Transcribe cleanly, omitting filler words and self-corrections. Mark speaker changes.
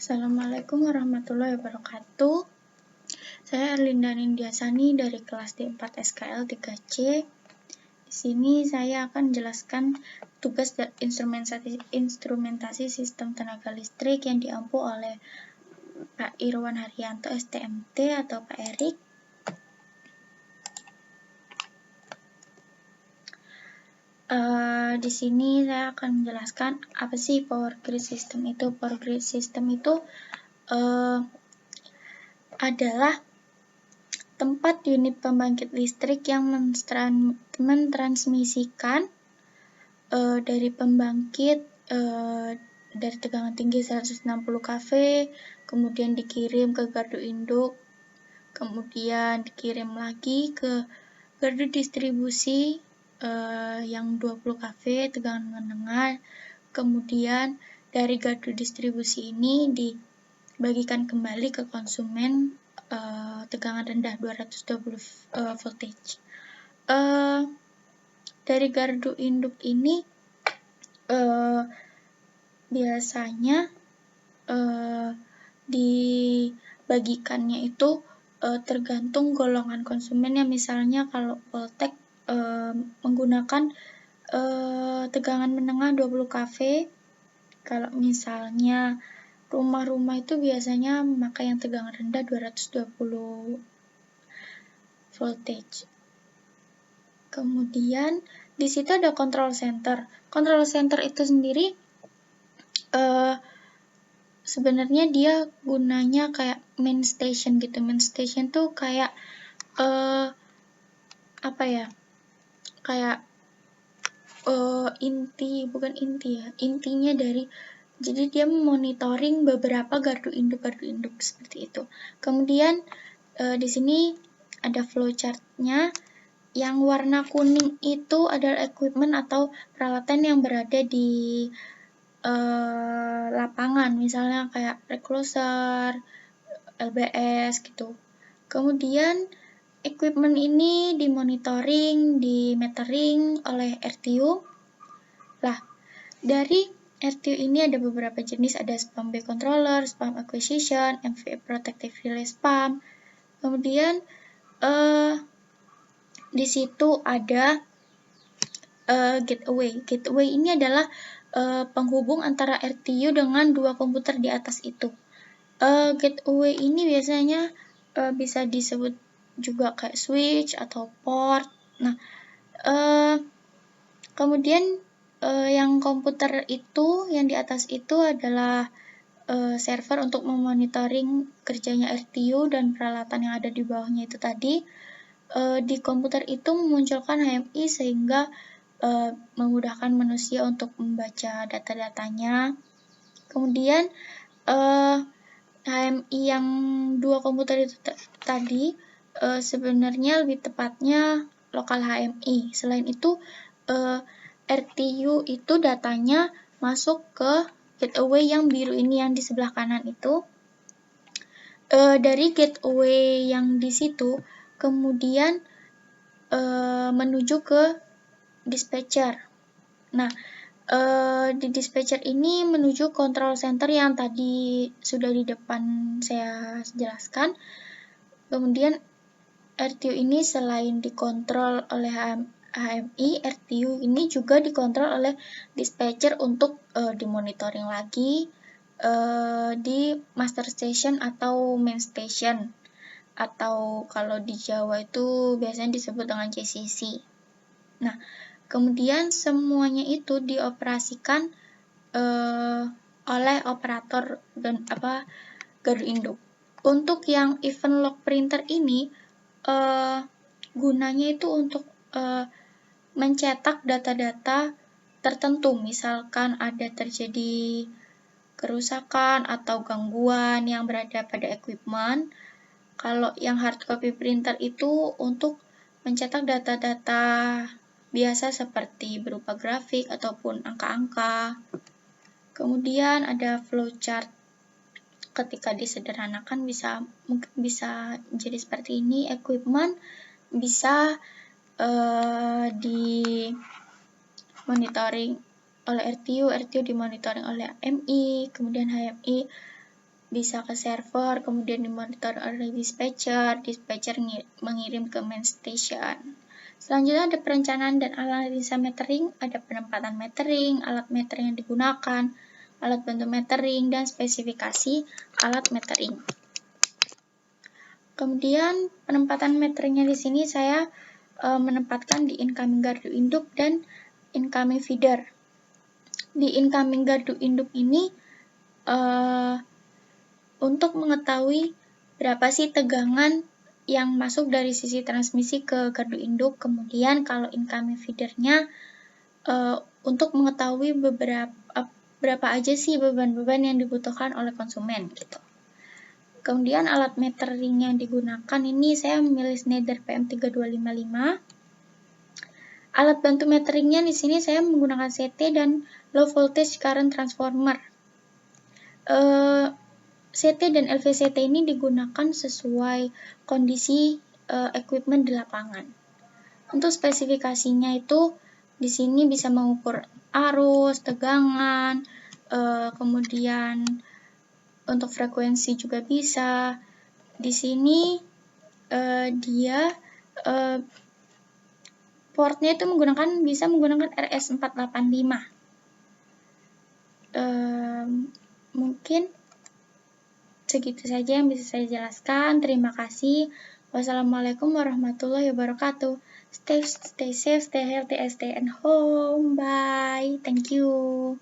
Speaker 1: Assalamualaikum warahmatullahi wabarakatuh. Saya Erlinda Nindiasani dari kelas D4 SKL 3C. Di sini saya akan menjelaskan tugas instrumentasi sistem tenaga listrik yang diampu oleh Pak Irwan Haryanto STMT atau Pak Erik. Di sini saya akan menjelaskan apa sih power grid system itu. Power grid system itu adalah tempat unit pembangkit listrik yang mentransmisikan dari pembangkit dari tegangan tinggi 160 kV, kemudian dikirim ke gardu induk, kemudian dikirim lagi ke gardu distribusi yang 20 kV tegangan menengah, kemudian dari gardu distribusi ini dibagikan kembali ke konsumen tegangan rendah 220 voltage. Dari gardu induk ini biasanya dibagikannya itu tergantung golongan konsumennya. Misalnya kalau Voltek menggunakan tegangan menengah 20 kV. Kalau misalnya rumah-rumah itu biasanya memakai yang tegangan rendah 220 voltage. Kemudian di situ ada control center. Control center itu sendiri sebenarnya dia gunanya kayak main station gitu. Main station tuh kayak kayak intinya dari, jadi dia monitoring beberapa gardu induk seperti itu. Kemudian di sini ada flowchart-nya. Yang warna kuning itu adalah equipment atau peralatan yang berada di lapangan, misalnya kayak recloser, LBS gitu. Kemudian equipment ini dimonitoring, dimetering oleh RTU. Lah, dari RTU ini ada beberapa jenis, ada spam B controller, spam acquisition, MVA protective relay spam. Kemudian di situ ada gateway. Gateway ini adalah penghubung antara RTU dengan dua komputer di atas itu. Gateway ini biasanya bisa disebut juga kayak switch atau port. Nah, kemudian yang komputer itu, yang di atas itu adalah server untuk memonitoring kerjanya RTU dan peralatan yang ada di bawahnya itu tadi. Di komputer itu memunculkan HMI sehingga memudahkan manusia untuk membaca data-datanya. Kemudian HMI yang dua komputer itu tadi sebenarnya lebih tepatnya lokal HMI. Selain itu RTU itu datanya masuk ke gateway yang biru ini, yang di sebelah kanan itu. Dari gateway yang di situ kemudian menuju ke dispatcher. Nah, di dispatcher ini menuju control center yang tadi sudah di depan saya jelaskan. Kemudian RTU ini selain dikontrol oleh HMI, RTU ini juga dikontrol oleh dispatcher untuk dimonitoring lagi di master station atau main station, atau kalau di Jawa itu biasanya disebut dengan CCC. Nah, kemudian semuanya itu dioperasikan oleh operator dan gardu induk. Untuk yang event log printer ini gunanya itu untuk mencetak data-data tertentu. Misalkan ada terjadi kerusakan atau gangguan yang berada pada equipment. Kalau yang hard copy printer itu untuk mencetak data-data biasa seperti berupa grafik ataupun angka-angka. Kemudian ada flowchart. Ketika disederhanakan mungkin bisa jadi seperti ini. Equipment bisa di monitoring oleh RTU dimonitoring oleh MI, kemudian HMI bisa ke server, kemudian dimonitor oleh dispatcher, dispatcher mengirim ke main station. Selanjutnya ada perencanaan dan analisa metering, ada penempatan metering, alat metering yang digunakan, alat bantu metering, dan spesifikasi alat metering. Kemudian penempatan meteringnya di sini saya menempatkan di incoming gardu induk dan incoming feeder. Di incoming gardu induk ini untuk mengetahui berapa sih tegangan yang masuk dari sisi transmisi ke gardu induk, kemudian kalau incoming feedernya untuk mengetahui berapa aja sih beban-beban yang dibutuhkan oleh konsumen gitu. Kemudian alat metering yang digunakan ini saya memilih Schneider PM3255. Alat bantu meteringnya di sini saya menggunakan CT dan low voltage current transformer. CT dan LVCT ini digunakan sesuai kondisi equipment di lapangan. Untuk spesifikasinya itu di sini bisa mengukur arus, tegangan, kemudian untuk frekuensi juga bisa. Di sini dia portnya itu bisa menggunakan RS485. Mungkin segitu saja yang bisa saya jelaskan. Terima kasih. Wassalamualaikum warahmatullahi wabarakatuh. Stay safe, stay healthy, stay at home. Bye. Thank you.